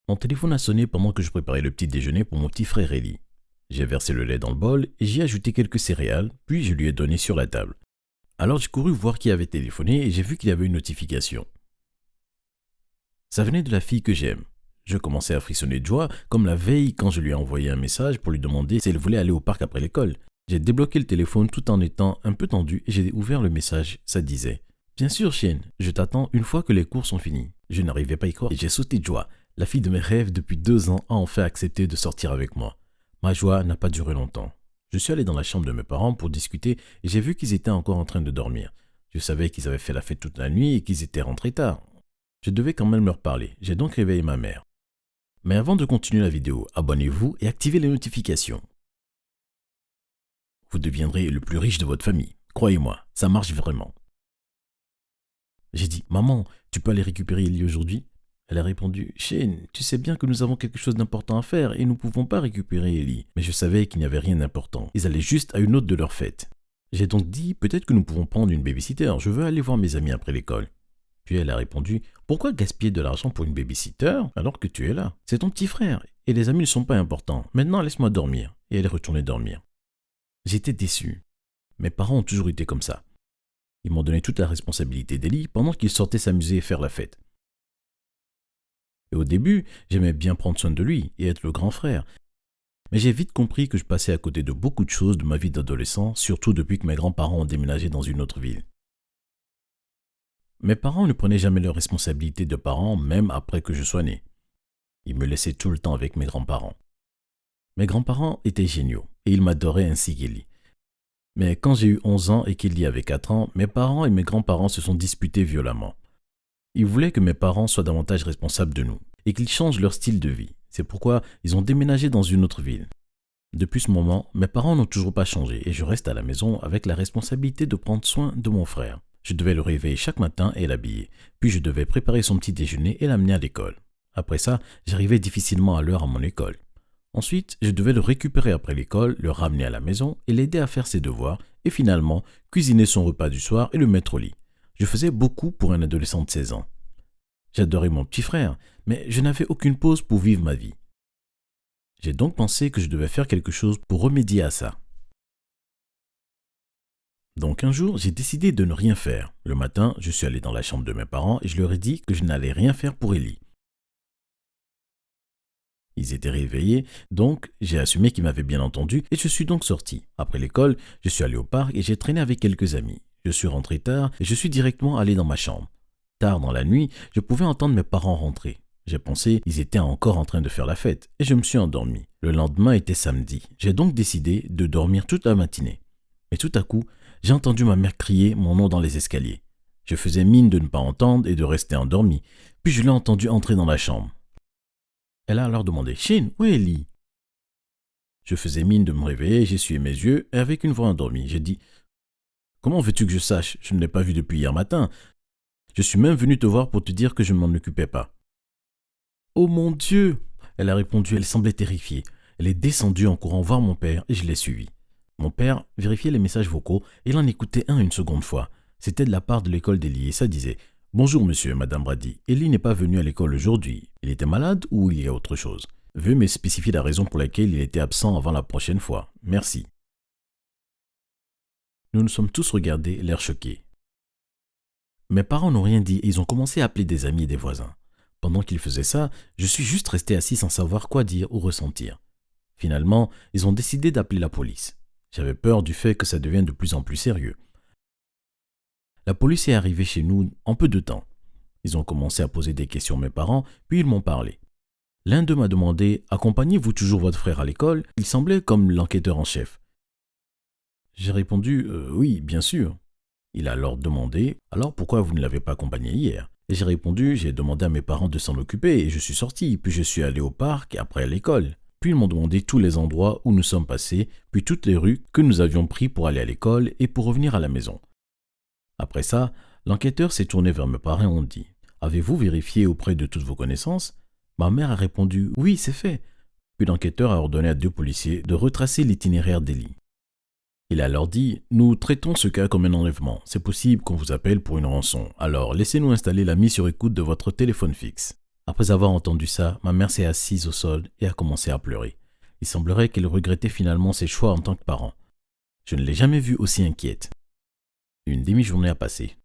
Mon téléphone a sonné pendant que je préparais le petit déjeuner pour mon petit frère Eli. J'ai versé le lait dans le bol et j'y ai ajouté quelques céréales, puis je lui ai donné sur la table. Alors j'ai couru voir qui avait téléphoné et j'ai vu qu'il y avait une notification. Ça venait de la fille que j'aime. Je commençais à frissonner de joie, comme la veille quand je lui ai envoyé un message pour lui demander si elle voulait aller au parc après l'école. J'ai débloqué le téléphone tout en étant un peu tendu et j'ai ouvert le message. Ça disait « Bien sûr, chienne, je t'attends une fois que les cours sont finis. » Je n'arrivais pas à y croire et j'ai sauté de joie. La fille de mes rêves depuis 2 ans a enfin accepté de sortir avec moi. Ma joie n'a pas duré longtemps. Je suis allé dans la chambre de mes parents pour discuter et j'ai vu qu'ils étaient encore en train de dormir. Je savais qu'ils avaient fait la fête toute la nuit et qu'ils étaient rentrés tard. Je devais quand même leur parler. J'ai donc réveillé ma mère. Mais avant de continuer la vidéo, abonnez-vous et activez les notifications. Vous deviendrez le plus riche de votre famille. Croyez-moi, ça marche vraiment. J'ai dit, maman, tu peux aller récupérer Ellie aujourd'hui? Elle a répondu, Shane, tu sais bien que nous avons quelque chose d'important à faire et nous ne pouvons pas récupérer Ellie. Mais je savais qu'il n'y avait rien d'important. Ils allaient juste à une autre de leurs fêtes. J'ai donc dit, peut-être que nous pouvons prendre une babysitter. Je veux aller voir mes amis après l'école. Puis elle a répondu, pourquoi gaspiller de l'argent pour une babysitter alors que tu es là? C'est ton petit frère et les amis ne sont pas importants. Maintenant, laisse-moi dormir. Et elle est retournée dormir. J'étais déçu. Mes parents ont toujours été comme ça. Ils m'ont donné toute la responsabilité d'Ellie pendant qu'ils sortaient s'amuser et faire la fête. Et au début, j'aimais bien prendre soin de lui et être le grand frère. Mais j'ai vite compris que je passais à côté de beaucoup de choses de ma vie d'adolescent, surtout depuis que mes grands-parents ont déménagé dans une autre ville. Mes parents ne prenaient jamais leurs responsabilités de parents, même après que je sois né. Ils me laissaient tout le temps avec mes grands-parents. Mes grands-parents étaient géniaux et ils m'adoraient ainsi qu'Ellie. Mais quand j'ai eu 11 ans et qu'Ellie avait 4 ans, mes parents et mes grands-parents se sont disputés violemment. Ils voulaient que mes parents soient davantage responsables de nous et qu'ils changent leur style de vie. C'est pourquoi ils ont déménagé dans une autre ville. Depuis ce moment, mes parents n'ont toujours pas changé et je reste à la maison avec la responsabilité de prendre soin de mon frère. Je devais le réveiller chaque matin et l'habiller, puis je devais préparer son petit déjeuner et l'amener à l'école. Après ça, j'arrivais difficilement à l'heure à mon école. Ensuite, je devais le récupérer après l'école, le ramener à la maison et l'aider à faire ses devoirs et finalement, cuisiner son repas du soir et le mettre au lit. Je faisais beaucoup pour un adolescent de 16 ans. J'adorais mon petit frère, mais je n'avais aucune pause pour vivre ma vie. J'ai donc pensé que je devais faire quelque chose pour remédier à ça. Donc un jour, j'ai décidé de ne rien faire. Le matin, je suis allé dans la chambre de mes parents et je leur ai dit que je n'allais rien faire pour Ellie. Ils étaient réveillés, donc j'ai assumé qu'ils m'avaient bien entendu et je suis donc sorti. Après l'école, je suis allé au parc et j'ai traîné avec quelques amis. Je suis rentré tard et je suis directement allé dans ma chambre. Tard dans la nuit, je pouvais entendre mes parents rentrer. J'ai pensé qu'ils étaient encore en train de faire la fête et je me suis endormi. Le lendemain était samedi. J'ai donc décidé de dormir toute la matinée. Mais tout à coup, j'ai entendu ma mère crier mon nom dans les escaliers. Je faisais mine de ne pas entendre et de rester endormi, puis je l'ai entendu entrer dans la chambre. Elle a alors demandé « Shane, où est Ellie ?» Je faisais mine de me réveiller, j'ai essuyé mes yeux et avec une voix endormie, j'ai dit « Comment veux-tu que je sache? Je ne l'ai pas vue depuis hier matin. Je suis même venu te voir pour te dire que je ne m'en occupais pas. » « Oh mon Dieu !» Elle a répondu, elle semblait terrifiée. Elle est descendue en courant voir mon père et je l'ai suivie. Mon père vérifiait les messages vocaux et il en écoutait un une seconde fois. C'était de la part de l'école d'Ellie et ça disait « Bonjour monsieur, madame Brady. Ellie n'est pas venu à l'école aujourd'hui. Il était malade ou il y a autre chose? Veuillez me spécifier la raison pour laquelle il était absent avant la prochaine fois. Merci. » Nous nous sommes tous regardés, l'air choqués. Mes parents n'ont rien dit et ils ont commencé à appeler des amis et des voisins. Pendant qu'ils faisaient ça, je suis juste resté assis sans savoir quoi dire ou ressentir. Finalement, ils ont décidé d'appeler la police. J'avais peur du fait que ça devienne de plus en plus sérieux. La police est arrivée chez nous en peu de temps. Ils ont commencé à poser des questions à mes parents, puis ils m'ont parlé. L'un d'eux m'a demandé « Accompagnez-vous toujours votre frère à l'école ?» Il semblait comme l'enquêteur en chef. J'ai répondu « Oui, bien sûr ». Il a alors demandé « Alors pourquoi vous ne l'avez pas accompagné hier ?» Et j'ai répondu « J'ai demandé à mes parents de s'en occuper et je suis sorti, puis je suis allé au parc et après à l'école. » Puis ils m'ont demandé tous les endroits où nous sommes passés, puis toutes les rues que nous avions pris pour aller à l'école et pour revenir à la maison. Après ça, l'enquêteur s'est tourné vers mes parents et ont dit « Avez-vous vérifié auprès de toutes vos connaissances ?» Ma mère a répondu « Oui, c'est fait. » Puis l'enquêteur a ordonné à 2 policiers de retracer l'itinéraire d'Ellie. Il a alors dit « Nous traitons ce cas comme un enlèvement. C'est possible qu'on vous appelle pour une rançon. Alors laissez-nous installer la mise sur écoute de votre téléphone fixe. » Après avoir entendu ça, ma mère s'est assise au sol et a commencé à pleurer. Il semblerait qu'elle regrettait finalement ses choix en tant que parent. Je ne l'ai jamais vue aussi inquiète. Une demi-journée a passé.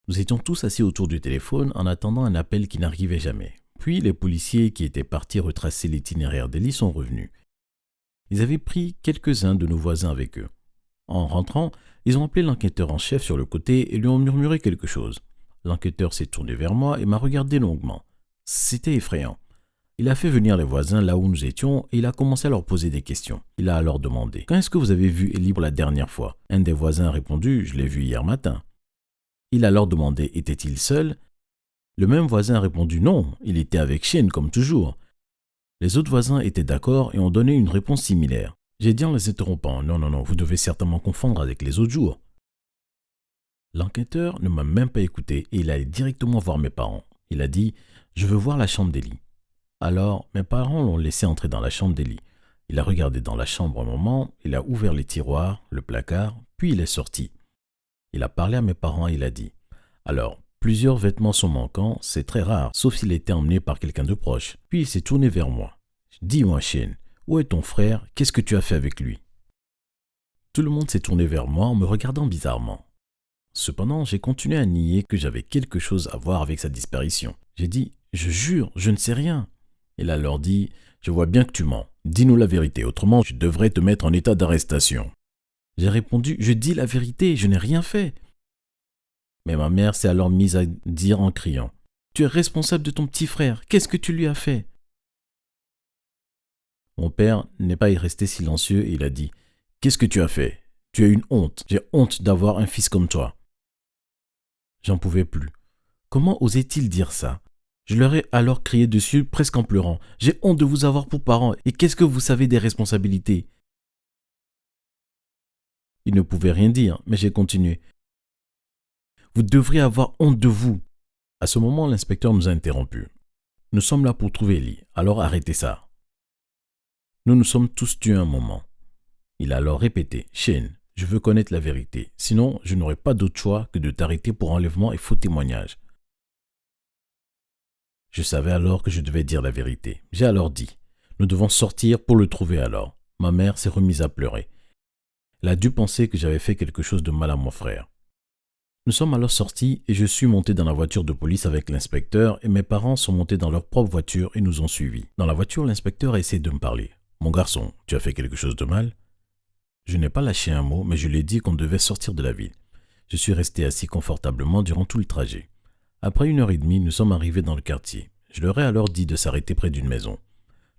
Nous étions tous assis autour du téléphone en attendant un appel qui n'arrivait jamais. Puis les policiers qui étaient partis retracer l'itinéraire d'Ellie sont revenus. Ils avaient pris quelques-uns de nos voisins avec eux. En rentrant, ils ont appelé l'enquêteur en chef sur le côté et lui ont murmuré quelque chose. L'enquêteur s'est tourné vers moi et m'a regardé longuement. C'était effrayant. Il a fait venir les voisins là où nous étions et il a commencé à leur poser des questions. Il a alors demandé « Quand est-ce que vous avez vu Ellie pour la dernière fois ?» Un des voisins a répondu « Je l'ai vu hier matin ». Il a alors demandé « Était-il seul ?» Le même voisin a répondu « Non, il était avec Shane comme toujours ». Les autres voisins étaient d'accord et ont donné une réponse similaire. J'ai dit en les interrompant « Non, vous devez certainement confondre avec les autres jours ». L'enquêteur ne m'a même pas écouté et il allait directement voir mes parents. Il a dit « Je veux voir la chambre d'Ellie ». Alors, mes parents l'ont laissé entrer dans la chambre d'Ellie. Il a regardé dans la chambre un moment, il a ouvert les tiroirs, le placard, puis il est sorti. Il a parlé à mes parents et il a dit « Alors, plusieurs vêtements sont manquants, c'est très rare, sauf s'il était emmené par quelqu'un de proche. » Puis il s'est tourné vers moi. « Dis-moi, Shane, où est ton frère? Qu'est-ce que tu as fait avec lui ?» Tout le monde s'est tourné vers moi en me regardant bizarrement. Cependant, j'ai continué à nier que j'avais quelque chose à voir avec sa disparition. J'ai dit « Je jure, je ne sais rien. » Il a alors dit « Je vois bien que tu mens. Dis-nous la vérité, autrement je devrais te mettre en état d'arrestation. » J'ai répondu « Je dis la vérité, je n'ai rien fait. » Mais ma mère s'est alors mise à dire en criant « Tu es responsable de ton petit frère, qu'est-ce que tu lui as fait ?» Mon père n'est pas resté silencieux et il a dit « Qu'est-ce que tu as fait? Tu as une honte, j'ai honte d'avoir un fils comme toi. » J'en pouvais plus. Comment osait-il dire ça? Je leur ai alors crié dessus, presque en pleurant. « J'ai honte de vous avoir pour parents, et qu'est-ce que vous savez des responsabilités ?» Il ne pouvait rien dire, mais j'ai continué. « Vous devriez avoir honte de vous. » À ce moment, l'inspecteur nous a interrompus. « Nous sommes là pour trouver Ellie, alors arrêtez ça. » Nous nous sommes tous tus un moment. Il a alors répété « Shane, je veux connaître la vérité, sinon je n'aurai pas d'autre choix que de t'arrêter pour enlèvement et faux témoignage. » Je savais alors que je devais dire la vérité. J'ai alors dit « Nous devons sortir pour le trouver alors. » Ma mère s'est remise à pleurer. Elle a dû penser que j'avais fait quelque chose de mal à mon frère. Nous sommes alors sortis et je suis monté dans la voiture de police avec l'inspecteur et mes parents sont montés dans leur propre voiture et nous ont suivis. Dans la voiture, l'inspecteur a essayé de me parler. « Mon garçon, tu as fait quelque chose de mal ?» Je n'ai pas lâché un mot, mais je lui ai dit qu'on devait sortir de la ville. Je suis resté assis confortablement durant tout le trajet. Après 1h30, nous sommes arrivés dans le quartier. Je leur ai alors dit de s'arrêter près d'une maison.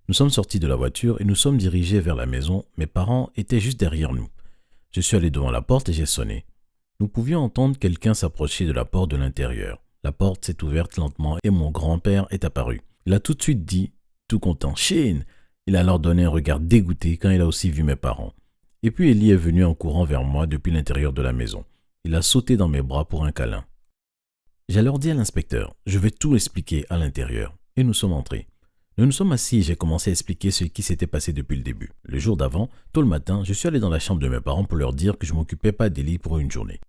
Nous sommes sortis de la voiture et nous sommes dirigés vers la maison. Mes parents étaient juste derrière nous. Je suis allé devant la porte et j'ai sonné. Nous pouvions entendre quelqu'un s'approcher de la porte de l'intérieur. La porte s'est ouverte lentement et mon grand-père est apparu. Il a tout de suite dit, tout content, « Shane !» Il a alors donné un regard dégoûté quand il a aussi vu mes parents. Et puis Ellie est venu en courant vers moi depuis l'intérieur de la maison. Il a sauté dans mes bras pour un câlin. J'ai alors dit à l'inspecteur, je vais tout expliquer à l'intérieur. Et nous sommes entrés. Nous nous sommes assis et j'ai commencé à expliquer ce qui s'était passé depuis le début. Le jour d'avant, tôt le matin, je suis allé dans la chambre de mes parents pour leur dire que je ne m'occupais pas d'Ellie pour une journée.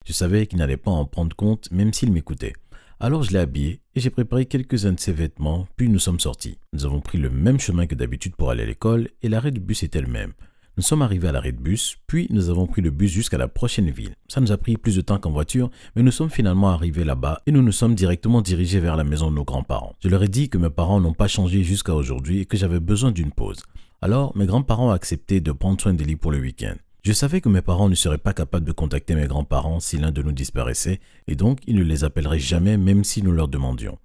Je savais qu'ils n'allaient pas en prendre compte même s'ils m'écoutaient. Alors je l'ai habillé et j'ai préparé quelques-uns de ses vêtements, puis nous sommes sortis. Nous avons pris le même chemin que d'habitude pour aller à l'école et l'arrêt de bus était le même. Nous sommes arrivés à l'arrêt de bus, puis nous avons pris le bus jusqu'à la prochaine ville. Ça nous a pris plus de temps qu'en voiture, mais nous sommes finalement arrivés là-bas et nous nous sommes directement dirigés vers la maison de nos grands-parents. Je leur ai dit que mes parents n'ont pas changé jusqu'à aujourd'hui et que j'avais besoin d'une pause. Alors, mes grands-parents ont accepté de prendre soin d'Ellie pour le week-end. Je savais que mes parents ne seraient pas capables de contacter mes grands-parents si l'un de nous disparaissait et donc ils ne les appelleraient jamais même si nous leur demandions.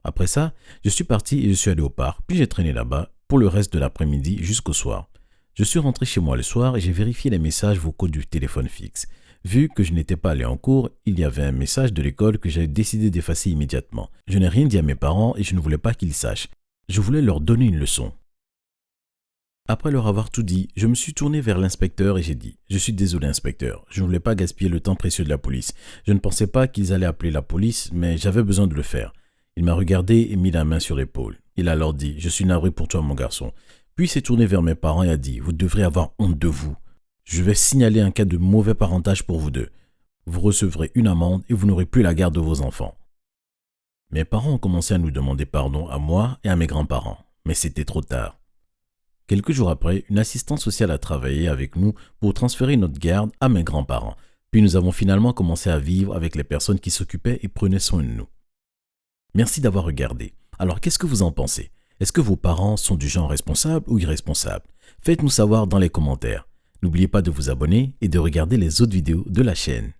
Après ça, je suis parti et je suis allé au parc, puis j'ai traîné là-bas pour le reste de l'après-midi jusqu'au soir. Je suis rentré chez moi le soir et j'ai vérifié les messages vocaux du téléphone fixe. Vu que je n'étais pas allé en cours, il y avait un message de l'école que j'avais décidé d'effacer immédiatement. Je n'ai rien dit à mes parents et je ne voulais pas qu'ils sachent. Je voulais leur donner une leçon. Après leur avoir tout dit, je me suis tourné vers l'inspecteur et j'ai dit « Je suis désolé inspecteur, je ne voulais pas gaspiller le temps précieux de la police. Je ne pensais pas qu'ils allaient appeler la police, mais j'avais besoin de le faire. » Il m'a regardé et mis la main sur l'épaule. Il a alors dit « Je suis navré pour toi mon garçon. » Puis s'est tourné vers mes parents et a dit « Vous devrez avoir honte de vous. Je vais signaler un cas de mauvais parentage pour vous deux. Vous recevrez une amende et vous n'aurez plus la garde de vos enfants. » Mes parents ont commencé à nous demander pardon à moi et à mes grands-parents, mais c'était trop tard. Quelques jours après, une assistante sociale a travaillé avec nous pour transférer notre garde à mes grands-parents. Puis nous avons finalement commencé à vivre avec les personnes qui s'occupaient et prenaient soin de nous. Merci d'avoir regardé. Alors qu'est-ce que vous en pensez? Est-ce que vos parents sont du genre responsable ou irresponsable? Faites-nous savoir dans les commentaires. N'oubliez pas de vous abonner et de regarder les autres vidéos de la chaîne.